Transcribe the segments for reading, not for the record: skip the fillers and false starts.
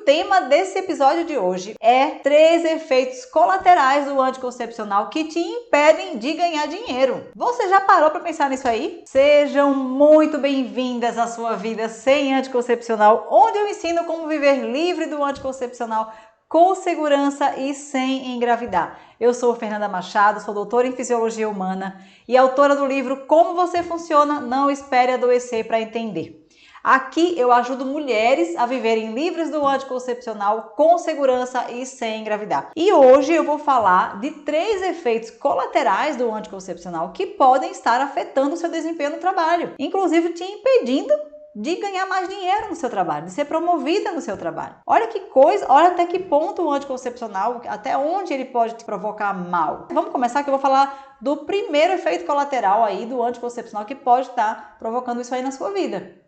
o tema desse episódio de hoje é 3 efeitos colaterais do anticoncepcional que te impedem de ganhar dinheiro. Você já parou para pensar nisso aí? Sejam muito bem-vindas à sua vida sem anticoncepcional, onde eu ensino como viver livre do anticoncepcional, com segurança e sem engravidar. Eu sou Fernanda Machado, sou doutora em Fisiologia Humana e autora do livro Como Você Funciona, Não Espere Adoecer para Entender. Aqui eu ajudo mulheres a viverem livres do anticoncepcional, com segurança e sem engravidar. E hoje eu vou falar de 3 efeitos colaterais do anticoncepcional que podem estar afetando o seu desempenho no trabalho, inclusive te impedindo de ganhar mais dinheiro no seu trabalho, de ser promovida no seu trabalho. Olha que coisa, olha até que ponto o anticoncepcional, até onde ele pode te provocar mal. Vamos começar que eu vou falar do primeiro efeito colateral aí do anticoncepcional que pode estar provocando isso aí na sua vida.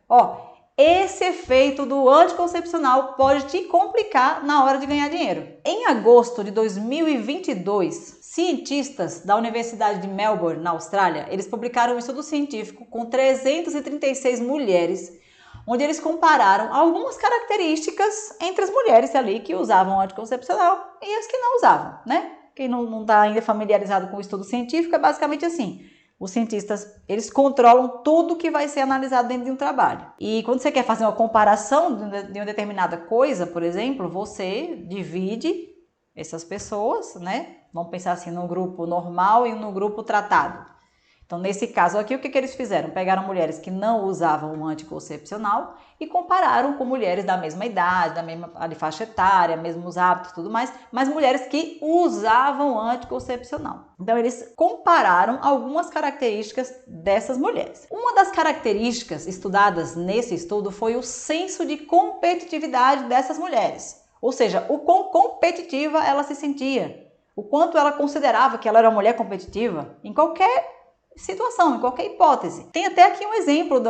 Esse efeito do anticoncepcional pode te complicar na hora de ganhar dinheiro. Em agosto de 2022, cientistas da Universidade de Melbourne, na Austrália, eles publicaram um estudo científico com 336 mulheres, onde eles compararam algumas características entre as mulheres ali que usavam anticoncepcional e as que não usavam, né? Quem não está ainda familiarizado com o estudo científico é basicamente assim. Os cientistas, eles controlam tudo que vai ser analisado dentro de um trabalho. E quando você quer fazer uma comparação de uma determinada coisa, por exemplo, você divide essas pessoas, né? Vamos pensar assim, no grupo normal e no grupo tratado. Então, nesse caso aqui, o que eles fizeram? Pegaram mulheres que não usavam o anticoncepcional e compararam com mulheres da mesma idade, da mesma faixa etária, mesmos hábitos e tudo mais, mas mulheres que usavam anticoncepcional. Então, eles compararam algumas características dessas mulheres. Uma das características estudadas nesse estudo foi o senso de competitividade dessas mulheres. Ou seja, o quão competitiva ela se sentia, o quanto ela considerava que ela era uma mulher competitiva em qualquer situação, em qualquer hipótese. Tem até aqui um exemplo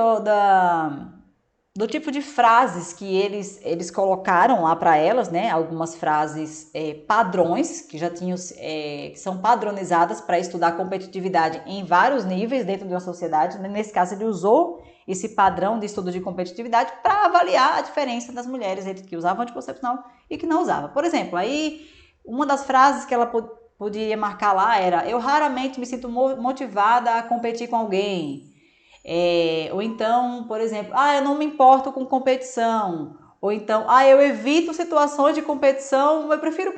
do tipo de frases que eles colocaram lá para elas, né? Algumas frases padrões que já tinham, que são padronizadas para estudar competitividade em vários níveis dentro de uma sociedade. Nesse caso, ele usou esse padrão de estudo de competitividade para avaliar a diferença das mulheres entre que usavam anticoncepcional e que não usavam. Por exemplo, aí uma das frases que ela podia marcar lá era: eu raramente me sinto motivada a competir com alguém. Ou então, por exemplo, eu não me importo com competição. Ou então, eu evito situações de competição, eu prefiro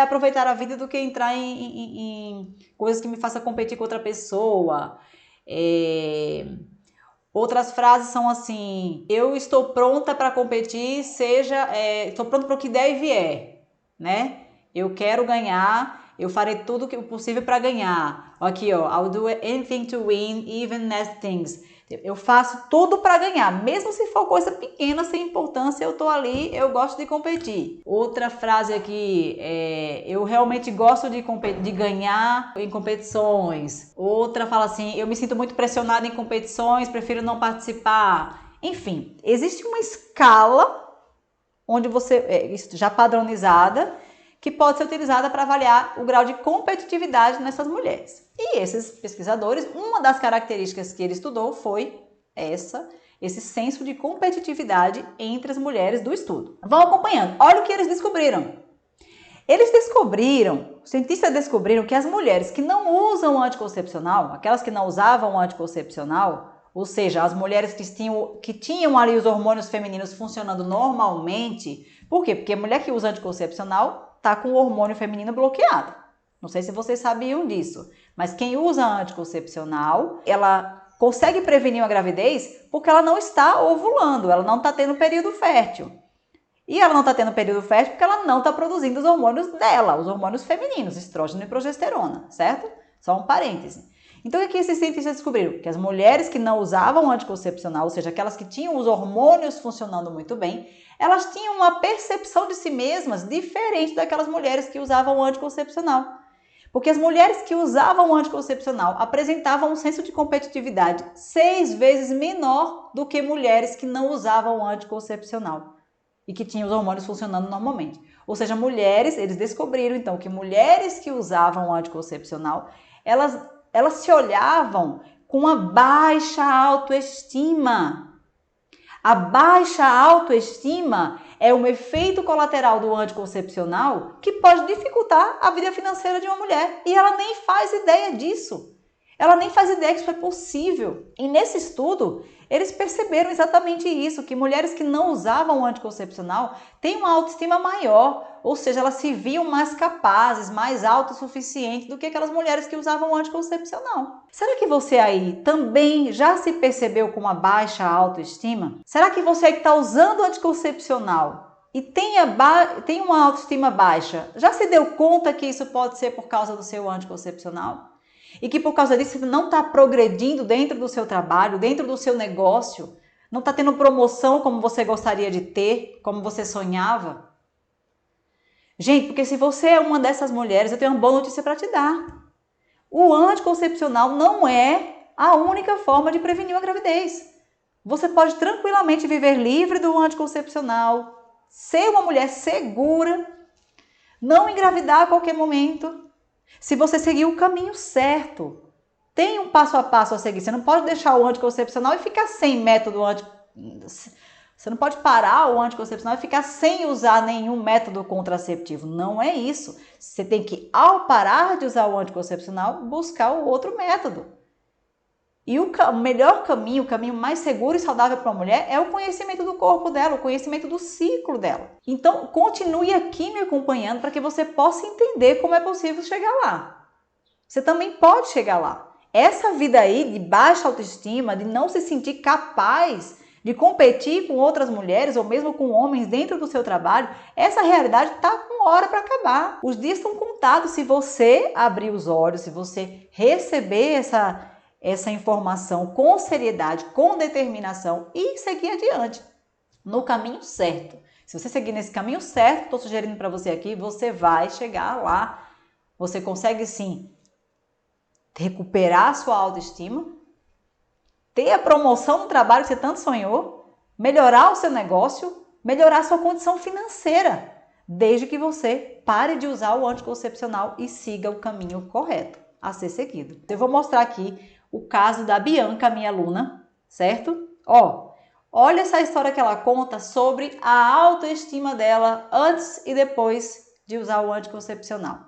aproveitar a vida do que entrar em coisas que me façam competir com outra pessoa. Outras frases são assim: eu estou pronta para competir, estou pronta para o que der e vier, né? Eu quero ganhar, eu farei tudo o possível para ganhar. Aqui, I'll do anything to win, even nasty things. Eu faço tudo para ganhar, mesmo se for coisa pequena, sem importância, eu tô ali, eu gosto de competir. Outra frase aqui, eu realmente gosto de ganhar em competições. Outra fala assim: eu me sinto muito pressionada em competições, prefiro não participar. Enfim, existe uma escala onde já padronizada, que pode ser utilizada para avaliar o grau de competitividade nessas mulheres. E esses pesquisadores, uma das características que ele estudou foi esse senso de competitividade entre as mulheres do estudo. Vão acompanhando. Olha o que eles descobriram. Os cientistas descobriram que as mulheres que não usam anticoncepcional, aquelas que não usavam anticoncepcional, ou seja, as mulheres que tinham ali os hormônios femininos funcionando normalmente. Por quê? Porque a mulher que usa anticoncepcional está com o hormônio feminino bloqueado. Não sei se vocês sabiam disso, mas quem usa anticoncepcional, ela consegue prevenir uma gravidez porque ela não está ovulando, ela não está tendo período fértil. E ela não está tendo período fértil porque ela não está produzindo os hormônios dela, os hormônios femininos, estrógeno e progesterona, certo? Só um parêntese. Então, o que esses cientistas descobriram? Que as mulheres que não usavam anticoncepcional, ou seja, aquelas que tinham os hormônios funcionando muito bem, elas tinham uma percepção de si mesmas diferente daquelas mulheres que usavam anticoncepcional. Porque as mulheres que usavam anticoncepcional apresentavam um senso de competitividade 6 vezes menor do que mulheres que não usavam anticoncepcional e que tinham os hormônios funcionando normalmente. Ou seja, eles descobriram então que mulheres que usavam anticoncepcional, elas se olhavam com uma baixa autoestima. A baixa autoestima é um efeito colateral do anticoncepcional que pode dificultar a vida financeira de uma mulher. E ela nem faz ideia disso. Ela nem faz ideia que isso é possível. E nesse estudo, eles perceberam exatamente isso, que mulheres que não usavam o anticoncepcional têm uma autoestima maior, ou seja, elas se viam mais capazes, mais autossuficientes do que aquelas mulheres que usavam o anticoncepcional. Será que você aí também já se percebeu com uma baixa autoestima? Será que você que está usando o anticoncepcional e tem uma autoestima baixa, já se deu conta que isso pode ser por causa do seu anticoncepcional? E que por causa disso você não está progredindo dentro do seu trabalho, dentro do seu negócio, não está tendo promoção como você gostaria de ter, como você sonhava? Gente, porque se você é uma dessas mulheres, eu tenho uma boa notícia para te dar. O anticoncepcional não é a única forma de prevenir uma gravidez. Você pode tranquilamente viver livre do anticoncepcional, ser uma mulher segura, não engravidar a qualquer momento, se você seguir o caminho certo. Tem um passo a passo a seguir. Você não pode deixar o anticoncepcional e ficar sem método Você não pode parar o anticoncepcional e ficar sem usar nenhum método contraceptivo. Não é isso. Você tem que, ao parar de usar o anticoncepcional, buscar o outro método. E o melhor caminho, o caminho mais seguro e saudável para uma mulher é o conhecimento do corpo dela, o conhecimento do ciclo dela. Então, continue aqui me acompanhando para que você possa entender como é possível chegar lá. Você também pode chegar lá. Essa vida aí de baixa autoestima, de não se sentir capaz de competir com outras mulheres ou mesmo com homens dentro do seu trabalho, essa realidade está com hora para acabar. Os dias estão contados se você abrir os olhos, se você receber essa informação com seriedade, com determinação e seguir adiante no caminho certo. Se você seguir nesse caminho certo, estou sugerindo para você aqui, você vai chegar lá. Você consegue sim recuperar a sua autoestima, ter a promoção no trabalho que você tanto sonhou, melhorar o seu negócio, melhorar a sua condição financeira, desde que você pare de usar o anticoncepcional e siga o caminho correto a ser seguido. Eu vou mostrar aqui o caso da Bianca, minha aluna, certo? Olha essa história que ela conta sobre a autoestima dela antes e depois de usar o anticoncepcional.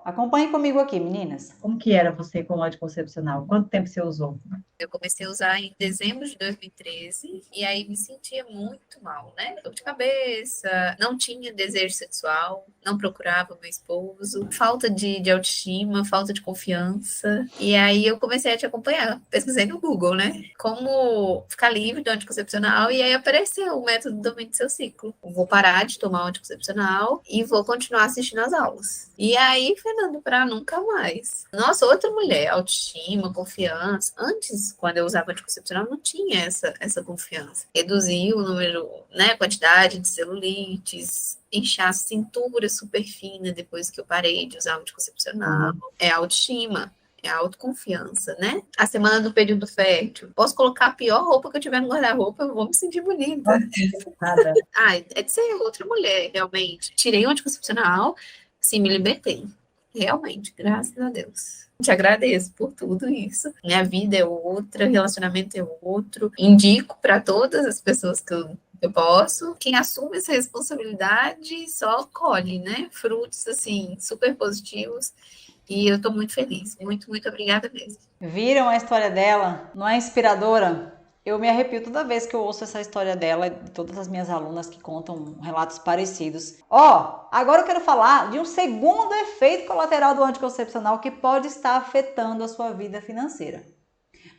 Acompanhe comigo aqui, meninas. Como que era você com o anticoncepcional? Quanto tempo você usou? Eu comecei a usar em dezembro de 2013 e aí me sentia muito mal, né? Dor de cabeça, não tinha desejo sexual, não procurava meu esposo, falta de autoestima, falta de confiança. E aí eu comecei a te acompanhar, pesquisei no Google, né? Como ficar livre do anticoncepcional e aí apareceu o método do Domínio do Seu Ciclo. Eu vou parar de tomar o anticoncepcional e vou continuar assistindo as aulas. E aí, Fernando, para nunca mais. Nossa, outra mulher, autoestima, confiança. Antes, quando eu usava anticoncepcional, não tinha essa confiança. Reduziu o número, né, quantidade de celulites, inchar a cintura super fina depois que eu parei de usar o anticoncepcional. É autoestima. É a autoconfiança, né? A semana do período fértil. Posso colocar a pior roupa que eu tiver no guarda-roupa, eu vou me sentir bonita. É de ser outra mulher, realmente. Tirei o anticoncepcional, sim, me libertei. Realmente, graças a Deus. Te agradeço por tudo isso. Minha vida é outra, relacionamento é outro. Indico para todas as pessoas que eu posso. Quem assume essa responsabilidade só colhe, né? Frutos, assim, super positivos. E eu tô muito feliz. Muito, muito obrigada mesmo. Viram a história dela? Não é inspiradora? Eu me arrepio toda vez que eu ouço essa história dela e de todas as minhas alunas que contam relatos parecidos. Agora eu quero falar de um segundo efeito colateral do anticoncepcional que pode estar afetando a sua vida financeira.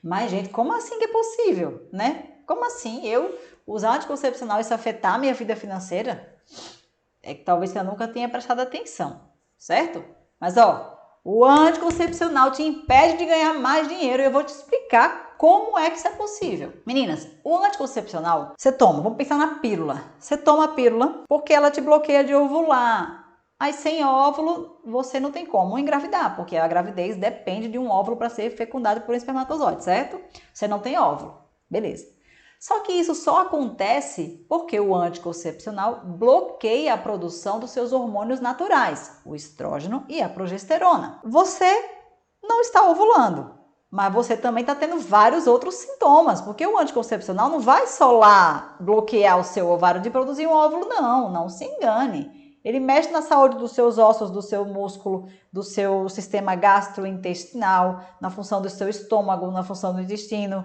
Mas, gente, como assim que é possível, né? Como assim eu usar anticoncepcional e isso afetar a minha vida financeira? É que talvez eu nunca tenha prestado atenção, certo? Mas, o anticoncepcional te impede de ganhar mais dinheiro e eu vou te explicar como é que isso é possível. Meninas, o anticoncepcional, você toma, vamos pensar na pílula. Você toma a pílula porque ela te bloqueia de ovular. Aí sem óvulo, você não tem como engravidar, porque a gravidez depende de um óvulo para ser fecundado por um espermatozoide, certo? Você não tem óvulo, beleza. Só que isso só acontece porque o anticoncepcional bloqueia a produção dos seus hormônios naturais, o estrógeno e a progesterona. Você não está ovulando. mas você também está tendo vários outros sintomas, porque o anticoncepcional não vai só lá bloquear o seu ovário de produzir um óvulo, não se engane. Ele mexe na saúde dos seus ossos, do seu músculo, do seu sistema gastrointestinal, na função do seu estômago, na função do intestino.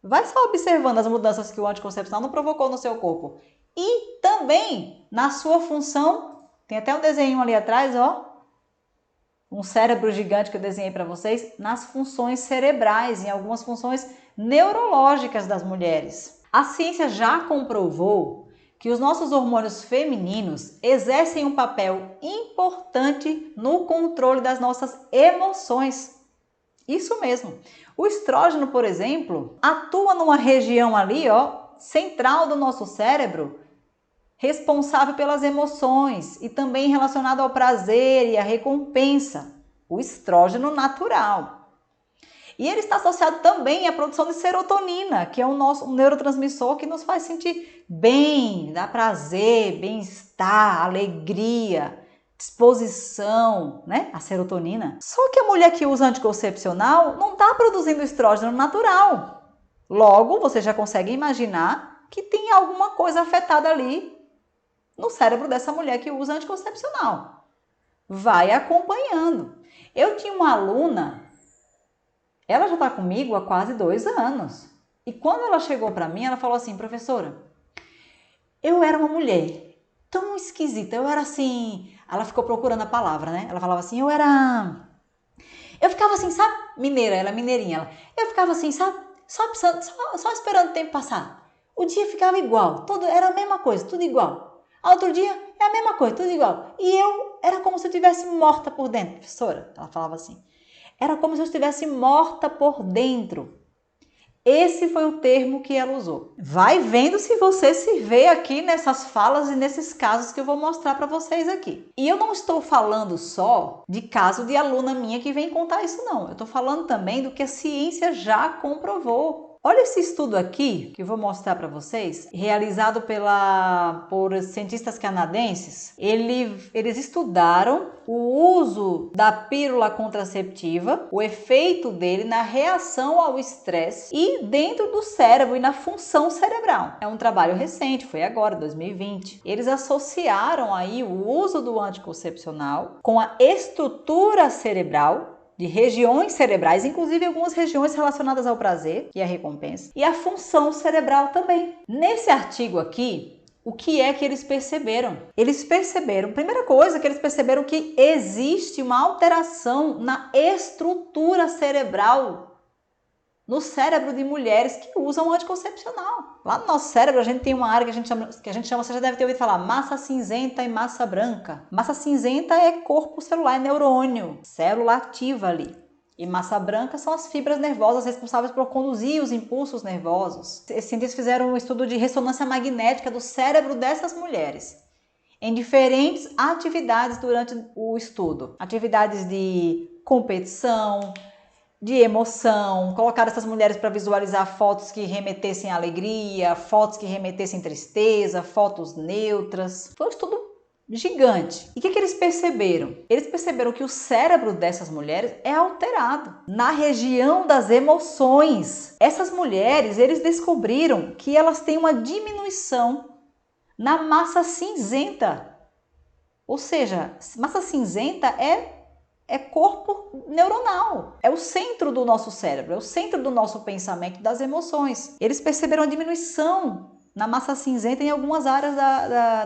Vai só observando as mudanças que o anticoncepcional não provocou no seu corpo. E também na sua função, tem até um desenho ali atrás, ó. Um cérebro gigante que eu desenhei para vocês, nas funções cerebrais, em algumas funções neurológicas das mulheres. A ciência já comprovou que os nossos hormônios femininos exercem um papel importante no controle das nossas emoções. Isso mesmo. O estrógeno, por exemplo, atua numa região ali, ó, central do nosso cérebro, responsável pelas emoções e também relacionado ao prazer e à recompensa, o estrógeno natural. E ele está associado também à produção de serotonina, que é um neurotransmissor que nos faz sentir bem, dá prazer, bem-estar, alegria, disposição, né? A serotonina. Só que a mulher que usa anticoncepcional não está produzindo estrógeno natural. Logo, você já consegue imaginar que tem alguma coisa afetada ali no cérebro dessa mulher que usa anticoncepcional. Vai acompanhando. Eu tinha uma aluna, ela já está comigo há quase 2 anos. E quando ela chegou para mim, ela falou assim, professora, eu era uma mulher tão esquisita, eu era assim... Ela ficou procurando a palavra, né? Ela falava assim, eu ficava assim, sabe? Mineira, ela é mineirinha. Eu ficava assim, sabe? Só esperando o tempo passar. O dia ficava igual, tudo era a mesma coisa, tudo igual. Outro dia é a mesma coisa, tudo igual. E eu era como se eu estivesse morta por dentro, professora. Ela falava assim. Era como se eu estivesse morta por dentro. Esse foi o termo que ela usou. Vai vendo se você se vê aqui nessas falas e nesses casos que eu vou mostrar para vocês aqui. E eu não estou falando só de caso de aluna minha que vem contar isso, não. Eu estou falando também do que a ciência já comprovou. Olha esse estudo aqui, que eu vou mostrar para vocês, realizado por cientistas canadenses. Eles estudaram o uso da pílula contraceptiva, o efeito dele na reação ao estresse e dentro do cérebro e na função cerebral. É um trabalho recente, foi agora, 2020. Eles associaram aí o uso do anticoncepcional com a estrutura cerebral de regiões cerebrais, inclusive algumas regiões relacionadas ao prazer e à recompensa, e a função cerebral também. Nesse artigo aqui, o que é que eles perceberam? Eles perceberam, primeira coisa que eles perceberam que existe uma alteração na estrutura cerebral, no cérebro de mulheres que usam anticoncepcional. Lá no nosso cérebro a gente tem uma área que a gente chama, você já deve ter ouvido falar, massa cinzenta e massa branca. Massa cinzenta é corpo celular, é neurônio, célula ativa ali. E massa branca são as fibras nervosas responsáveis por conduzir os impulsos nervosos. Esses cientistas fizeram um estudo de ressonância magnética do cérebro dessas mulheres em diferentes atividades durante o estudo. Atividades de competição, de emoção, colocar essas mulheres para visualizar fotos que remetessem à alegria, fotos que remetessem à tristeza, fotos neutras. Foi um estudo gigante. E o que eles perceberam? Eles perceberam que o cérebro dessas mulheres é alterado na região das emoções. Essas mulheres, eles descobriram que elas têm uma diminuição na massa cinzenta. Ou seja, massa cinzenta é corpo neuronal, é o centro do nosso cérebro, é o centro do nosso pensamento, das emoções. Eles perceberam a diminuição na massa cinzenta em algumas áreas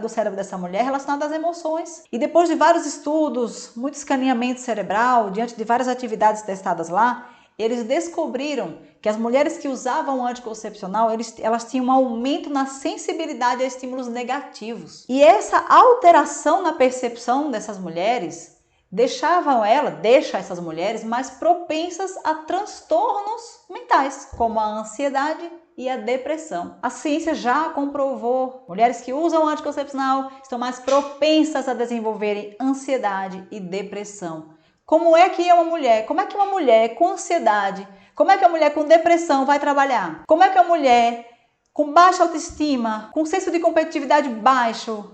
do cérebro dessa mulher relacionadas às emoções. E depois de vários estudos, muito escaneamento cerebral, diante de várias atividades testadas lá, eles descobriram que as mulheres que usavam anticoncepcional, elas tinham um aumento na sensibilidade a estímulos negativos. E essa alteração na percepção dessas mulheres deixa essas mulheres mais propensas a transtornos mentais, como a ansiedade e a depressão. A ciência já comprovou, mulheres que usam anticoncepcional estão mais propensas a desenvolverem ansiedade e depressão. Como é que uma mulher com ansiedade, como é que uma mulher com depressão vai trabalhar? Como é que uma mulher com baixa autoestima, com senso de competitividade baixo,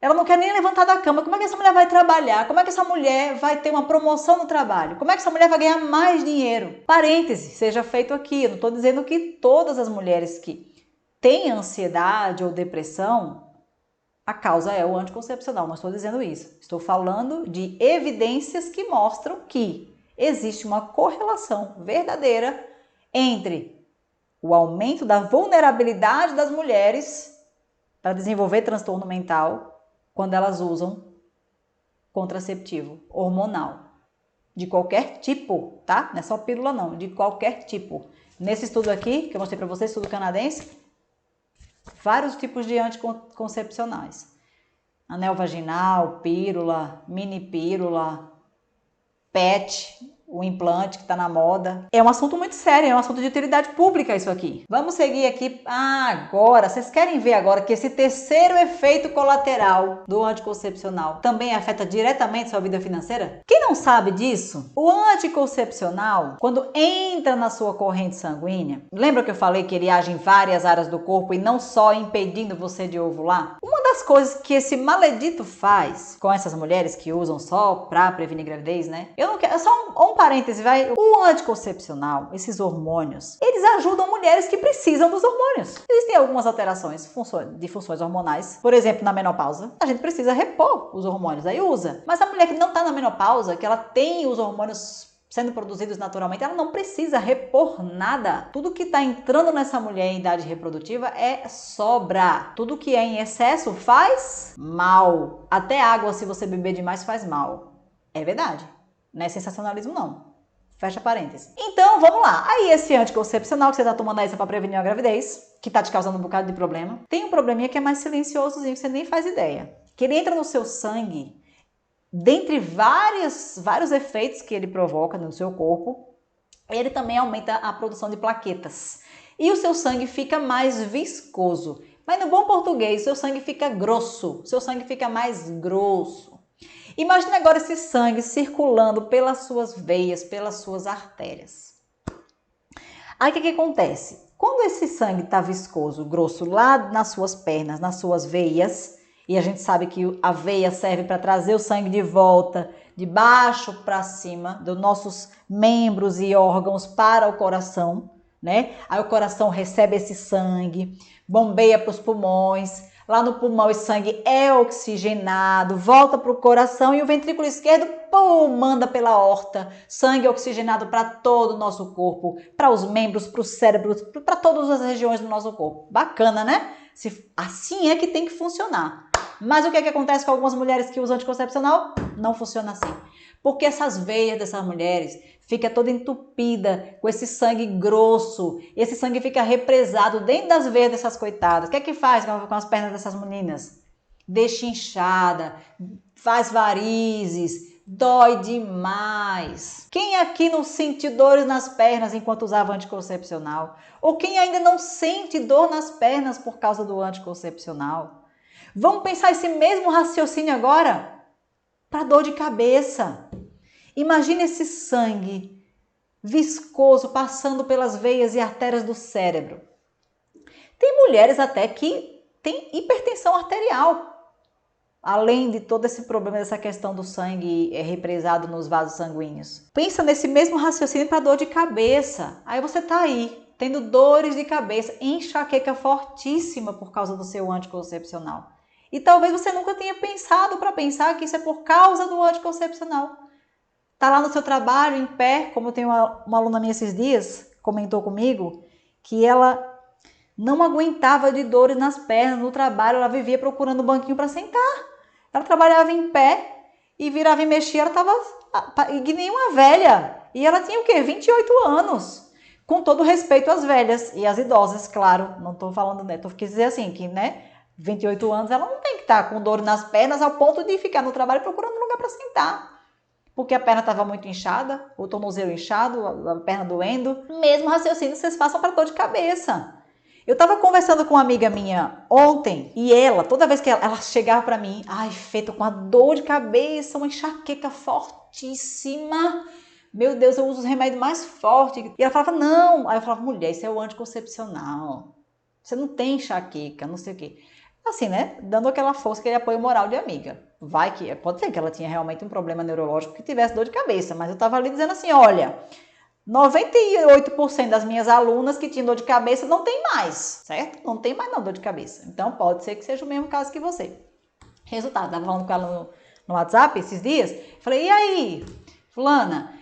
Ela não quer nem levantar da cama. Como é que essa mulher vai trabalhar? Como é que essa mulher vai ter uma promoção no trabalho? Como é que essa mulher vai ganhar mais dinheiro? Parêntese, seja feito aqui. Eu não estou dizendo que todas as mulheres que têm ansiedade ou depressão, a causa é o anticoncepcional. Não estou dizendo isso. Estou falando de evidências que mostram que existe uma correlação verdadeira entre o aumento da vulnerabilidade das mulheres para desenvolver transtorno mental quando elas usam contraceptivo hormonal. De qualquer tipo, tá? Não é só pílula não, de qualquer tipo. Nesse estudo aqui, que eu mostrei para vocês, estudo canadense, vários tipos de anticoncepcionais. Anel vaginal, pílula, mini pílula, PET, o implante que está na moda. É um assunto muito sério, é um assunto de utilidade pública isso aqui. Vamos seguir aqui agora. Vocês querem ver agora que esse terceiro efeito colateral do anticoncepcional também afeta diretamente sua vida financeira? Quem não sabe disso, o anticoncepcional, quando entra na sua corrente sanguínea, lembra que eu falei que ele age em várias áreas do corpo e não só impedindo você de ovular? Uma das coisas que esse maledito faz com essas mulheres que usam só para prevenir gravidez, né? Eu não quero, só um parêntese, vai. O anticoncepcional, esses hormônios, eles ajudam mulheres que precisam dos hormônios. Existem algumas alterações de funções hormonais. Por exemplo, na menopausa, a gente precisa repor os hormônios, aí usa. Mas a mulher que não está na menopausa, que ela tem os hormônios sendo produzidos naturalmente, ela não precisa repor nada. Tudo que está entrando nessa mulher em idade reprodutiva é sobra. Tudo que é em excesso faz mal. Até água, se você beber demais, faz mal. É verdade. Não é sensacionalismo, não. Fecha parênteses. Então, vamos lá. Aí, esse anticoncepcional que você tá tomando aí para prevenir a gravidez, que tá te causando um bocado de problema, tem um probleminha que é mais silenciosozinho, que você nem faz ideia. Que ele entra no seu sangue, dentre vários efeitos que ele provoca no seu corpo, ele também aumenta a produção de plaquetas. E o seu sangue fica mais viscoso. Mas no bom português, seu sangue fica grosso. Seu sangue fica mais grosso. Imagine agora esse sangue circulando pelas suas veias, pelas suas artérias. Aí o que acontece? Quando esse sangue está viscoso, grosso, lá nas suas pernas, nas suas veias, e a gente sabe que a veia serve para trazer o sangue de volta, de baixo para cima, dos nossos membros e órgãos para o coração, né? Aí o coração recebe esse sangue, bombeia para os pulmões. Lá no pulmão esse sangue é oxigenado, volta para o coração e o ventrículo esquerdo, pum, manda pela aorta. Sangue oxigenado para todo o nosso corpo, para os membros, para o cérebro, para todas as regiões do nosso corpo. Bacana, né? Assim é que tem que funcionar. Mas o que acontece com algumas mulheres que usam anticoncepcional? Não funciona assim. Porque essas veias dessas mulheres fica toda entupida com esse sangue grosso. Esse sangue fica represado dentro das veias dessas coitadas. O que é que faz com as pernas dessas meninas? Deixa inchada, faz varizes, dói demais. Quem aqui não sente dores nas pernas enquanto usava anticoncepcional? Ou quem ainda não sente dor nas pernas por causa do anticoncepcional? Vamos pensar esse mesmo raciocínio agora para dor de cabeça. Imagine esse sangue viscoso passando pelas veias e artérias do cérebro. Tem mulheres até que têm hipertensão arterial, além de todo esse problema dessa questão do sangue represado nos vasos sanguíneos. Pensa nesse mesmo raciocínio para dor de cabeça. Aí você tá aí, tendo dores de cabeça, enxaqueca fortíssima por causa do seu anticoncepcional. E talvez você nunca tenha pensado para pensar que isso é por causa do anticoncepcional. Tá lá no seu trabalho, em pé, como tem uma aluna minha esses dias, comentou comigo, que ela não aguentava de dores nas pernas no trabalho, ela vivia procurando um banquinho para sentar. Ela trabalhava em pé e virava e mexia, ela estava que nem uma velha. E ela tinha o quê? 28 anos. Com todo respeito às velhas e às idosas, claro. Não estou falando, né? Estou querendo dizer assim, que, né? 28 anos, ela não tem que estar com dor nas pernas ao ponto de ficar no trabalho procurando um lugar para sentar. Porque a perna estava muito inchada, o tornozelo inchado, a perna doendo. Mesmo raciocínio vocês façam para dor de cabeça. Eu estava conversando com uma amiga minha ontem e ela, toda vez que ela chegava para mim, ai, Fê, tô com uma dor de cabeça, uma enxaqueca fortíssima. Meu Deus, eu uso os remédios mais fortes. E ela falava, não. Aí eu falava, mulher, isso é o anticoncepcional. Você não tem enxaqueca, não sei o quê. Assim, né? Dando aquela força, aquele apoio moral de amiga. Vai que, pode ser que ela tinha realmente um problema neurológico que tivesse dor de cabeça, mas eu tava ali dizendo assim, olha, 98% das minhas alunas que tinham dor de cabeça não tem mais, certo? Não tem mais não dor de cabeça. Então pode ser que seja o mesmo caso que você. Resultado, tava falando com ela no WhatsApp esses dias, falei, e aí, fulana,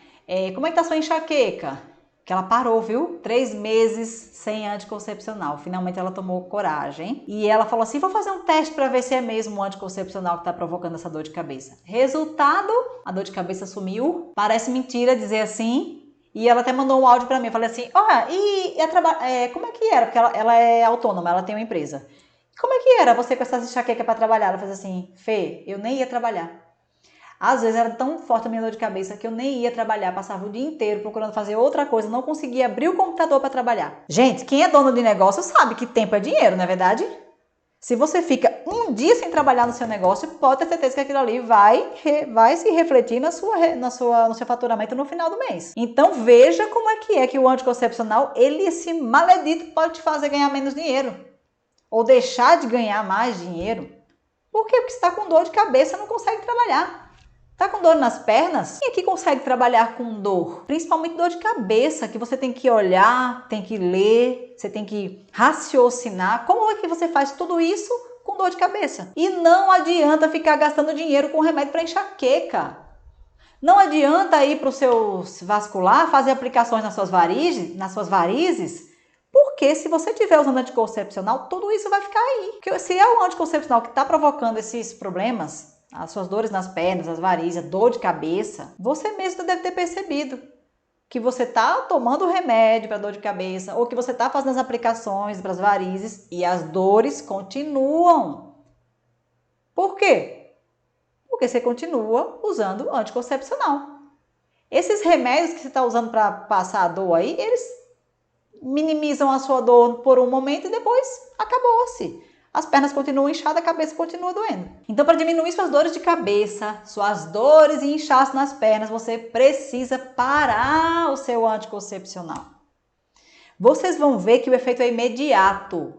como é que tá sua enxaqueca? Que ela parou, viu? 3 meses sem anticoncepcional. Finalmente ela tomou coragem. E ela falou assim, vou fazer um teste para ver se é mesmo o anticoncepcional que tá provocando essa dor de cabeça. Resultado, a dor de cabeça sumiu. Parece mentira dizer assim. E ela até mandou um áudio para mim. Eu falei assim, como é que era? Porque ela é autônoma, ela tem uma empresa. Como é que era você com essa enxaqueca para trabalhar? Ela fez assim, Fê, eu nem ia trabalhar. Às vezes era tão forte a minha dor de cabeça que eu nem ia trabalhar, passava o dia inteiro procurando fazer outra coisa, não conseguia abrir o computador para trabalhar. Gente, quem é dono de negócio sabe que tempo é dinheiro, não é verdade? Se você fica um dia sem trabalhar no seu negócio, pode ter certeza que aquilo ali vai se refletir no seu faturamento no final do mês. Então veja como é que o anticoncepcional, esse maledito pode te fazer ganhar menos dinheiro. Ou deixar de ganhar mais dinheiro. Por quê? Porque você está com dor de cabeça e não consegue trabalhar. Tá com dor nas pernas? Quem aqui consegue trabalhar com dor? Principalmente dor de cabeça, que você tem que olhar, tem que ler, você tem que raciocinar. Como é que você faz tudo isso com dor de cabeça? E não adianta ficar gastando dinheiro com remédio para enxaqueca. Não adianta ir para o seu vascular, fazer aplicações nas suas varizes, porque se você estiver usando anticoncepcional, tudo isso vai ficar aí. Porque se é o anticoncepcional que está provocando esses problemas, as suas dores nas pernas, as varizes, dor de cabeça, você mesmo deve ter percebido que você está tomando remédio para dor de cabeça ou que você está fazendo as aplicações para as varizes e as dores continuam. Por quê? Porque você continua usando anticoncepcional. Esses remédios que você está usando para passar a dor aí, eles minimizam a sua dor por um momento e depois acabou-se. As pernas continuam inchadas, a cabeça continua doendo. Então, para diminuir suas dores de cabeça, suas dores e inchaço nas pernas, você precisa parar o seu anticoncepcional. Vocês vão ver que o efeito é imediato.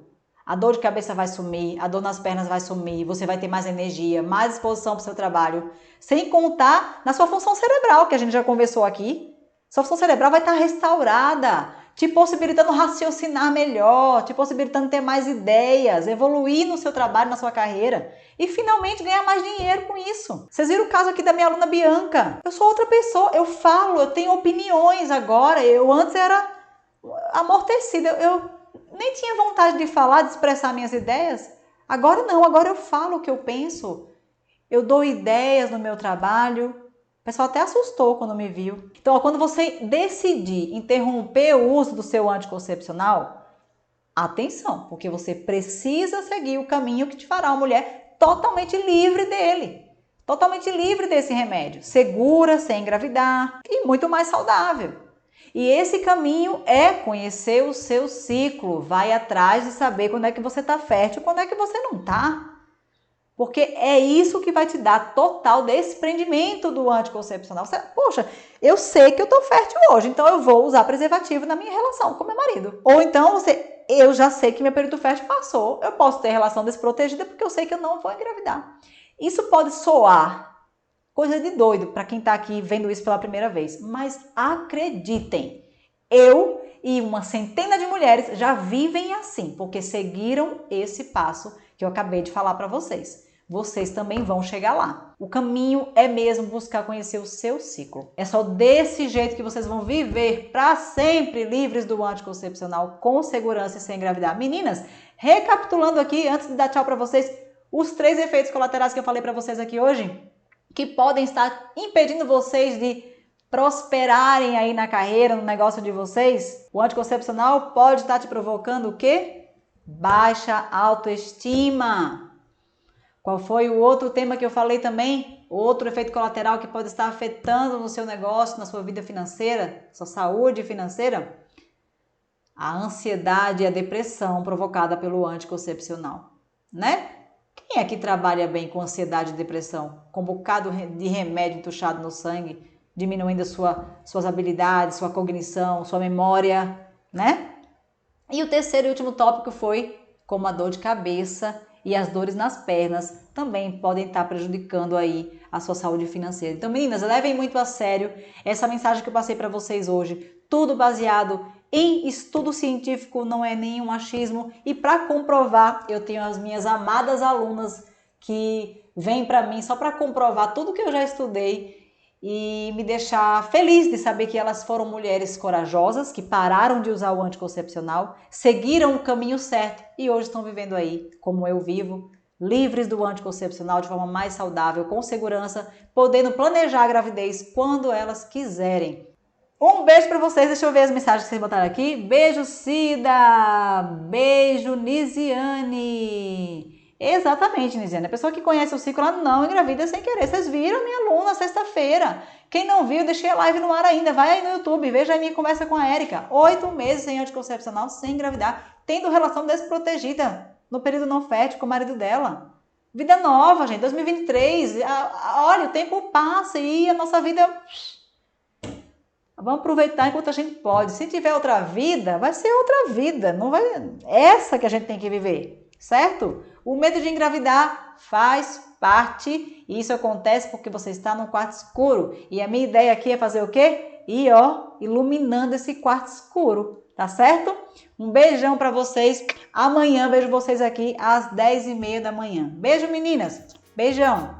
A dor de cabeça vai sumir, a dor nas pernas vai sumir, você vai ter mais energia, mais disposição para o seu trabalho. Sem contar na sua função cerebral, que a gente já conversou aqui. Sua função cerebral vai estar restaurada, te possibilitando raciocinar melhor, te possibilitando ter mais ideias, evoluir no seu trabalho, na sua carreira e finalmente ganhar mais dinheiro com isso. Vocês viram o caso aqui da minha aluna Bianca? Eu sou outra pessoa, eu falo, eu tenho opiniões agora, eu antes era amortecida, eu nem tinha vontade de falar, de expressar minhas ideias. Agora não, agora eu falo o que eu penso, eu dou ideias no meu trabalho. O pessoal até assustou quando me viu. Então, quando você decidir interromper o uso do seu anticoncepcional, atenção, porque você precisa seguir o caminho que te fará uma mulher totalmente livre dele. Totalmente livre desse remédio. Segura, sem engravidar e muito mais saudável. E esse caminho é conhecer o seu ciclo. Vai atrás de saber quando é que você está fértil e quando é que você não está. Porque é isso que vai te dar total desprendimento do anticoncepcional. Você, poxa, eu sei que eu tô fértil hoje, então eu vou usar preservativo na minha relação com meu marido. Ou então eu já sei que meu período fértil passou, eu posso ter relação desprotegida porque eu sei que eu não vou engravidar. Isso pode soar coisa de doido para quem tá aqui vendo isso pela primeira vez, mas acreditem, eu e uma centena de mulheres já vivem assim, porque seguiram esse passo que eu acabei de falar para vocês. Vocês também vão chegar lá. O caminho é mesmo buscar conhecer o seu ciclo. É só desse jeito que vocês vão viver para sempre livres do anticoncepcional, com segurança e sem engravidar. Meninas, recapitulando aqui, antes de dar tchau para vocês, os 3 efeitos colaterais que eu falei para vocês aqui hoje, que podem estar impedindo vocês de prosperarem aí na carreira, no negócio de vocês. O anticoncepcional pode estar te provocando o quê? Baixa autoestima. Qual foi o outro tema que eu falei também? Outro efeito colateral que pode estar afetando no seu negócio, na sua vida financeira, sua saúde financeira? A ansiedade e a depressão provocada pelo anticoncepcional, né? Quem é que trabalha bem com ansiedade e depressão? Com um bocado de remédio entuchado no sangue, diminuindo suas habilidades, sua cognição, sua memória, né? E o terceiro e último tópico foi como a dor de cabeça e as dores nas pernas também podem estar prejudicando aí a sua saúde financeira. Então, meninas, levem muito a sério essa mensagem que eu passei para vocês hoje. Tudo baseado em estudo científico, não é nenhum achismo. E para comprovar, eu tenho as minhas amadas alunas que vêm para mim só para comprovar tudo que eu já estudei e me deixar feliz de saber que elas foram mulheres corajosas, que pararam de usar o anticoncepcional, seguiram o caminho certo e hoje estão vivendo aí, como eu vivo, livres do anticoncepcional de forma mais saudável, com segurança, podendo planejar a gravidez quando elas quiserem. Um beijo para vocês, deixa eu ver as mensagens que vocês botaram aqui. Beijo, Cida! Beijo, Nisiane! Exatamente, Nisiane. A pessoa que conhece o ciclo, ela não engravida sem querer. Vocês viram minha aluna sexta-feira. Quem não viu, deixei a live no ar ainda. Vai aí no YouTube, veja a minha conversa com a Érica. 8 meses sem anticoncepcional, sem engravidar, tendo relação desprotegida no período não fértil com o marido dela. Vida nova, gente, 2023. Olha, o tempo passa e a nossa vida... Vamos aproveitar enquanto a gente pode. Se tiver outra vida, vai ser outra vida. Não vai... Essa que a gente tem que viver, certo? O medo de engravidar faz parte. E isso acontece porque você está num quarto escuro. E a minha ideia aqui é fazer o quê? Ir, iluminando esse quarto escuro. Tá certo? Um beijão para vocês. Amanhã vejo vocês aqui às 10h30 da manhã. Beijo, meninas. Beijão.